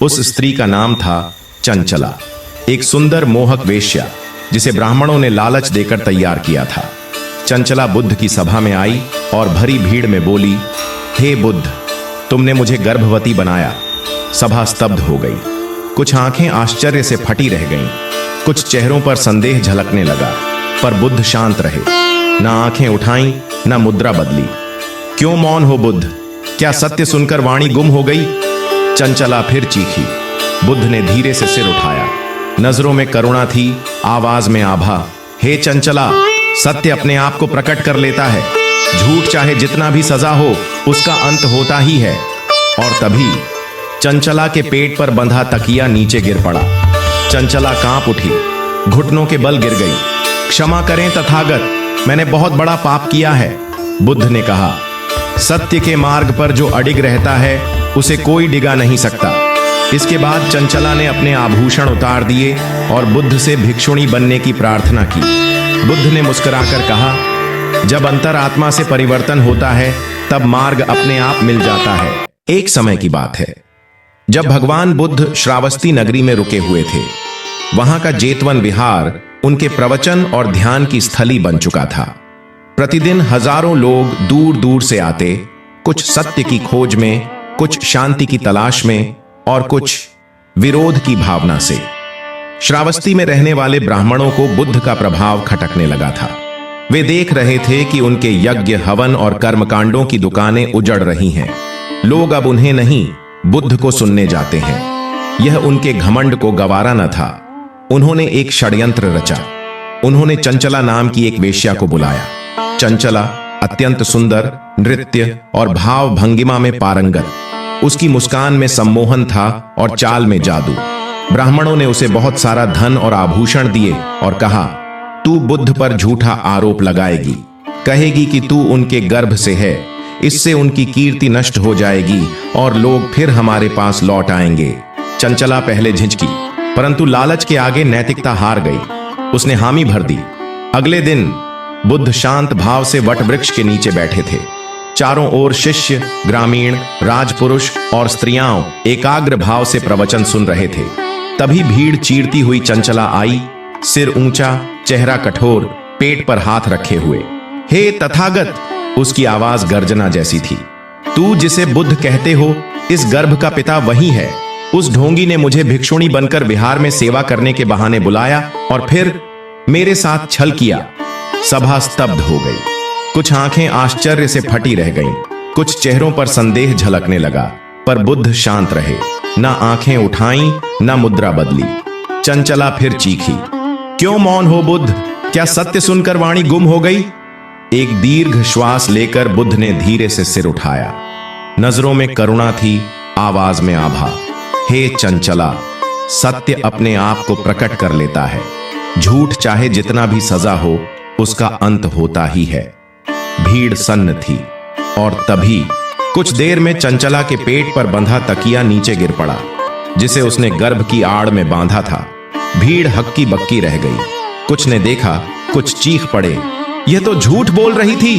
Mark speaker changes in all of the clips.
Speaker 1: उस स्त्री का नाम था चंचला, एक सुंदर मोहक वेश्या जिसे ब्राह्मणों ने लालच देकर तैयार किया था। चंचला बुद्ध की सभा में आई और भरी भीड़ में बोली, हे बुद्ध, तुमने मुझे गर्भवती बनाया। सभा स्तब्ध हो गई। कुछ आंखें आश्चर्य से फटी रह गईं, कुछ चेहरों पर संदेह झलकने लगा, पर बुद्ध शांत रहे, ना आंखें उठाईं, ना मुद्रा बदली। क्यों मौन हो बुद्ध? क्या सत्य सुनकर वाणी गुम हो गई? चंचला फिर चीखी। बुद्ध ने धीरे से सिर उठाया। नजरों में करुणा थी, आवाज में आभा। हे चंचला, सत्य अपने आप को प्रकट कर लेता है। झूठ चाहे जितना भी सजा हो, उसका अंत होता ही है। और तभी चंचला के पेट पर बंधा तकिया नीचे गिर पड़ा। चंचला कांप उठी, घुटनों के बल गिर गई। क्षमा करें तथागत, मैंने बहुत बड़ा पाप किया है। बुद्ध ने कहा, सत्य के मार्ग पर जो अडिग रहता है उसे कोई डिगा नहीं सकता। इसके बाद चंचला ने अपने आभूषण उतार दिए और बुद्ध से भिक्षुणी बनने की प्रार्थना की। बुद्ध ने मुस्कुराकर कहा, जब अंतरात्मा से परिवर्तन होता है तब मार्ग अपने आप मिल जाता है। एक समय की बात है जब भगवान बुद्ध श्रावस्ती नगरी में रुके हुए थे। वहां का जेतवन विहार उनके प्रवचन और ध्यान की स्थली बन चुका था। प्रतिदिन हजारों लोग दूर दूर से आते, कुछ सत्य की खोज में, कुछ शांति की तलाश में और कुछ विरोध की भावना से। श्रावस्ती में रहने वाले ब्राह्मणों को बुद्ध का प्रभाव खटकने लगा था। वे देख रहे थे कि उनके यज्ञ, हवन और कर्मकांडों की दुकानें उजड़ रही हैं। लोग अब उन्हें नहीं, बुद्ध को सुनने जाते हैं। यह उनके घमंड को गवारा न था। उन्होंने एक षड्यंत्र रचा। उन्होंने चंचला नाम की एक वेश्या को बुलाया। चंचला अत्यंत सुंदर, नृत्य और भाव भंगिमा में पारंगत। उसकी मुस्कान में सम्मोहन था और चाल में जादू। ब्राह्मणों ने उसे बहुत सारा धन और आभूषण दिए और कहा, तू बुद्ध पर झूठा आरोप लगाएगी, कहेगी कि तू उनके गर्भ से है। इससे उनकी कीर्ति नष्ट हो जाएगी और लोग फिर हमारे पास लौट आएंगे। चंचला पहले झिझकी, परंतु लालच के आगे नैतिकता हार गई। उसने हामी भर दी। अगले दिन बुद्ध शांत भाव से वटवृक्ष के नीचे बैठे थे। चारों ओर शिष्य, ग्रामीण, राजपुरुष और स्त्रियां एकाग्र भाव से प्रवचन सुन रहे थे। तभी भीड़ चीरती हुई चंचला आई, सिर ऊंचा, चेहरा कठोर, पेट पर हाथ रखे हुए। हे तथागत, उसकी आवाज गर्जना जैसी थी। तू जिसे बुद्ध कहते हो, इस गर्भ का पिता वही है। उस ढोंगी ने मुझे भिक्षुणी बनकर विहार में सेवा करने के बहाने बुलाया और फिर मेरे साथ छल किया। सभा स्तब्ध हो गई। कुछ आंखें आश्चर्य से फटी रह गईं, कुछ चेहरों पर संदेह झलकने लगा, पर बुद्ध शांत रहे, ना आंखें उठाईं, ना मुद्रा बदली। चंचला फिर चीखी, क्यों मौन हो बुद्ध? क्या सत्य सुनकर वाणी गुम हो गई? एक दीर्घ श्वास लेकर बुद्ध ने धीरे से सिर उठाया। नजरों में करुणा थी, आवाज में आभा। हे चंचला, सत्य अपने आप को प्रकट कर लेता है। झूठ चाहे जितना भी सजा हो, उसका अंत होता ही है। भीड़ सन्न थी और तभी कुछ देर में चंचला के पेट पर बंधा तकिया नीचे गिर पड़ा, जिसे उसने गर्भ की आड़ में बांधा था। भीड़ हक्की बक्की रह गई। कुछ ने देखा, कुछ चीख पड़े, यह तो झूठ बोल रही थी।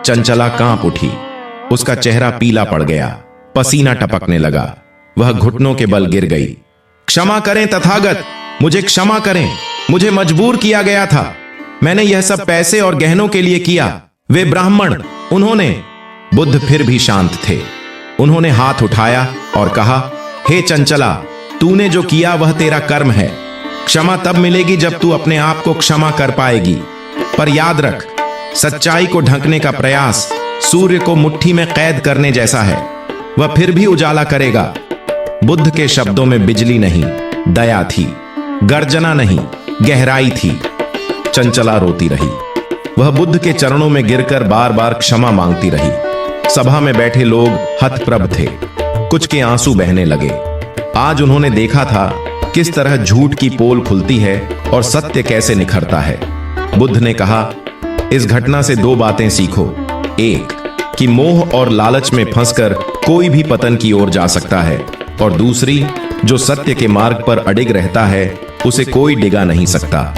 Speaker 1: चंचला कांप उठी, उसका चेहरा पीला पड़ गया, पसीना टपकने लगा, वह घुटनों के बल गिर गई। क्षमा करें तथागत, मुझे क्षमा करें, मुझे मजबूर किया गया था। मैंने यह सब पैसे और गहनों के लिए किया। वे ब्राह्मण, उन्होंने। बुद्ध फिर भी शांत थे। उन्होंने हाथ उठाया और कहा, हे चंचला, तूने जो किया वह तेरा कर्म है। क्षमा तब मिलेगी जब तू अपने आप को क्षमा कर पाएगी। पर याद रख, सच्चाई को ढंकने का प्रयास सूर्य को मुट्ठी में कैद करने जैसा है। वह फिर भी उजाला करेगा। बुद्ध के शब्दों में बिजली नहीं, दया थी। गर्जना नहीं, गहराई थी। चंचला रोती रही। वह बुद्ध के चरणों में गिरकर बार बार क्षमा मांगती रही। सभा में बैठे लोग हतप्रभ थे। कुछ के आंसू बहने लगे। आज उन्होंने देखा था किस तरह झूठ की पोल खुलती है और सत्य कैसे निखरता है। बुद्ध ने कहा, इस घटना से दो बातें सीखो। एक, कि मोह और लालच में फंसकर कोई भी पतन की ओर जा सकता है, और दूसरी, जो सत्य के मार्ग पर अडिग रहता है उसे कोई डिगा नहीं सकता।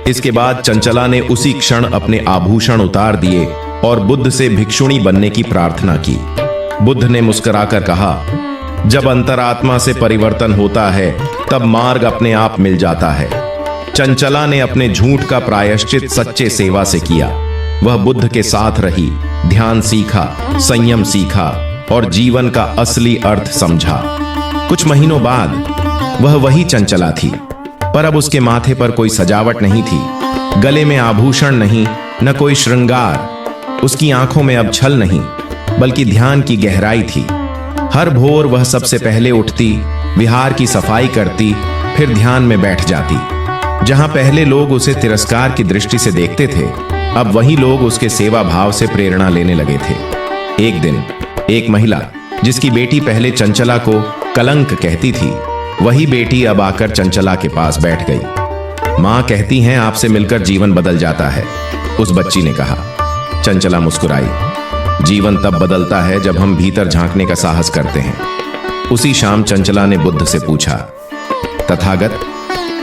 Speaker 1: इसके बाद चंचला ने उसी क्षण अपने आभूषण उतार दिए और बुद्ध से भिक्षुणी बनने की प्रार्थना की। बुद्ध ने मुस्कुराकर कहा, जब अंतरात्मा से परिवर्तन होता है तब मार्ग अपने आप मिल जाता है। चंचला ने अपने झूठ का प्रायश्चित सच्चे सेवा से किया। वह बुद्ध के साथ रही, ध्यान सीखा, संयम सीखा और जीवन का असली अर्थ समझा। कुछ महीनों बाद वह वही चंचला थी, पर अब उसके माथे पर कोई सजावट नहीं थी, गले में आभूषण नहीं, न कोई श्रृंगार। उसकी आंखों में अब छल नहीं, बल्कि ध्यान की गहराई थी। हर भोर वह सबसे पहले उठती, विहार की सफाई करती, फिर ध्यान में बैठ जाती। जहां पहले लोग उसे तिरस्कार की दृष्टि से देखते थे, अब वही लोग उसके सेवा भाव से प्रेरणा लेने लगे थे। एक दिन एक महिला, जिसकी बेटी पहले चंचला को कलंक कहती थी, वही बेटी अब आकर चंचला के पास बैठ गई। मां कहती हैं आपसे मिलकर जीवन बदल जाता है, उस बच्ची ने कहा। चंचला मुस्कुराई। जीवन तब बदलता है जब हम भीतर झांकने का साहस करते हैं। उसी शाम चंचला ने बुद्ध से पूछा, तथागत,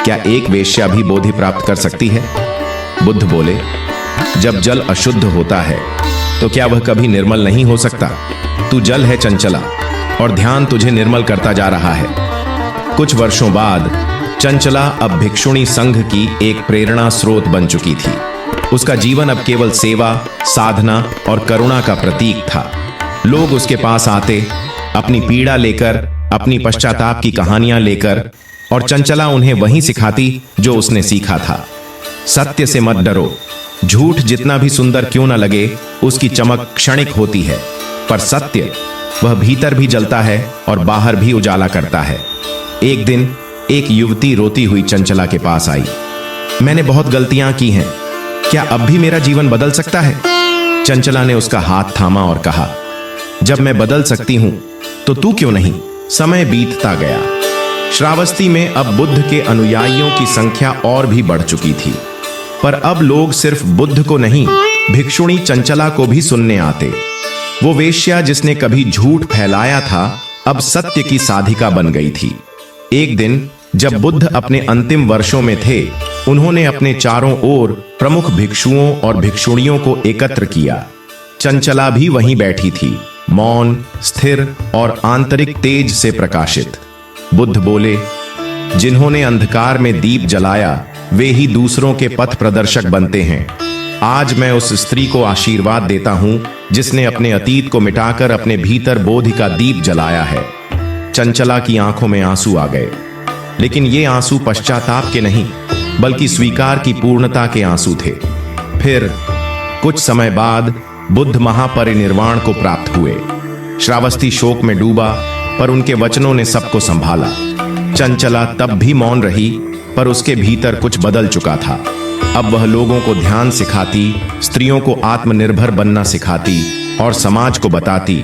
Speaker 1: क्या एक वेश्या भी बोधि प्राप्त कर सकती है? बुद्ध बोले, जब जल अशुद्ध होता है तो क्या वह कभी निर्मल नहीं हो सकता? तू जल है चंचला, और ध्यान तुझे निर्मल करता जा रहा है। कुछ वर्षों बाद चंचला अब भिक्षुणी संघ की एक प्रेरणा स्रोत बन चुकी थी। उसका जीवन अब केवल सेवा, साधना और करुणा का प्रतीक था। लोग उसके पास आते, अपनी पीड़ा लेकर, अपनी पश्चाताप की कहानियां लेकर, और चंचला उन्हें वही सिखाती जो उसने सीखा था। सत्य से मत डरो। झूठ जितना भी सुंदर क्यों न लगे, उसकी चमक क्षणिक होती है, पर सत्य वह भीतर भी जलता है और बाहर भी उजाला करता है। एक दिन एक युवती रोती हुई चंचला के पास आई। मैंने बहुत गलतियां की हैं, क्या अब भी मेरा जीवन बदल सकता है? चंचला ने उसका हाथ थामा और कहा, जब मैं बदल सकती हूं तो तू क्यों नहीं? समय बीतता गया। श्रावस्ती में अब बुद्ध के अनुयायियों की संख्या और भी बढ़ चुकी थी, पर अब लोग सिर्फ बुद्ध को नहीं, भिक्षुणी चंचला को भी सुनने आते। वो वेश्या जिसने कभी झूठ फैलाया था, अब सत्य की साधिका बन गई थी। एक दिन जब बुद्ध अपने अंतिम वर्षों में थे, उन्होंने अपने चारों ओर प्रमुख भिक्षुओं और भिक्षुणियों को एकत्र किया। चंचला भी वहीं बैठी थी, मौन, स्थिर और आंतरिक तेज से प्रकाशित। बुद्ध बोले, जिन्होंने अंधकार में दीप जलाया वे ही दूसरों के पथ प्रदर्शक बनते हैं। आज मैं उस स्त्री को आशीर्वाद देता हूं जिसने अपने अतीत को मिटाकर अपने भीतर बोधि का दीप जलाया है। चंचला की आंखों में आंसू आ गए, लेकिन ये आंसू पश्चाताप के नहीं, बल्कि स्वीकार की पूर्णता के आंसू थे। फिर कुछ समय बाद बुद्ध महापरिनिर्वाण को प्राप्त हुए। श्रावस्ती शोक में डूबा, पर उनके वचनों ने सबको संभाला। चंचला तब भी मौन रही, पर उसके भीतर कुछ बदल चुका था। अब वह लोगों को ध्यान सिखाती, स्त्रियों को आत्मनिर्भर बनना सिखाती और समाज को बताती,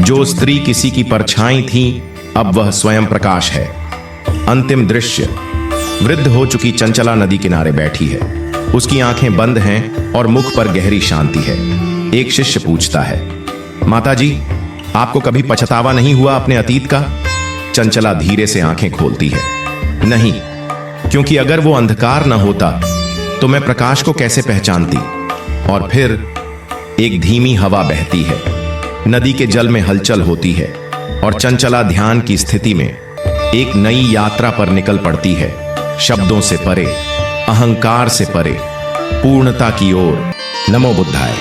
Speaker 1: जो स्त्री किसी की परछाई थी, अब वह स्वयं प्रकाश है। अंतिम दृश्य, वृद्ध हो चुकी चंचला नदी किनारे बैठी है। उसकी आंखें बंद हैं और मुख पर गहरी शांति है। एक शिष्य पूछता है, माताजी, आपको कभी पछतावा नहीं हुआ अपने अतीत का? चंचला धीरे से आंखें खोलती है, नहीं, क्योंकि अगर वो अंधकार न होता तो मैं प्रकाश को कैसे पहचानती? और फिर एक धीमी हवा बहती है, नदी के जल में हलचल होती है और चंचला ध्यान की स्थिति में एक नई यात्रा पर निकल पड़ती है, शब्दों से परे, अहंकार से परे, पूर्णता की ओर। नमो बुद्धाय।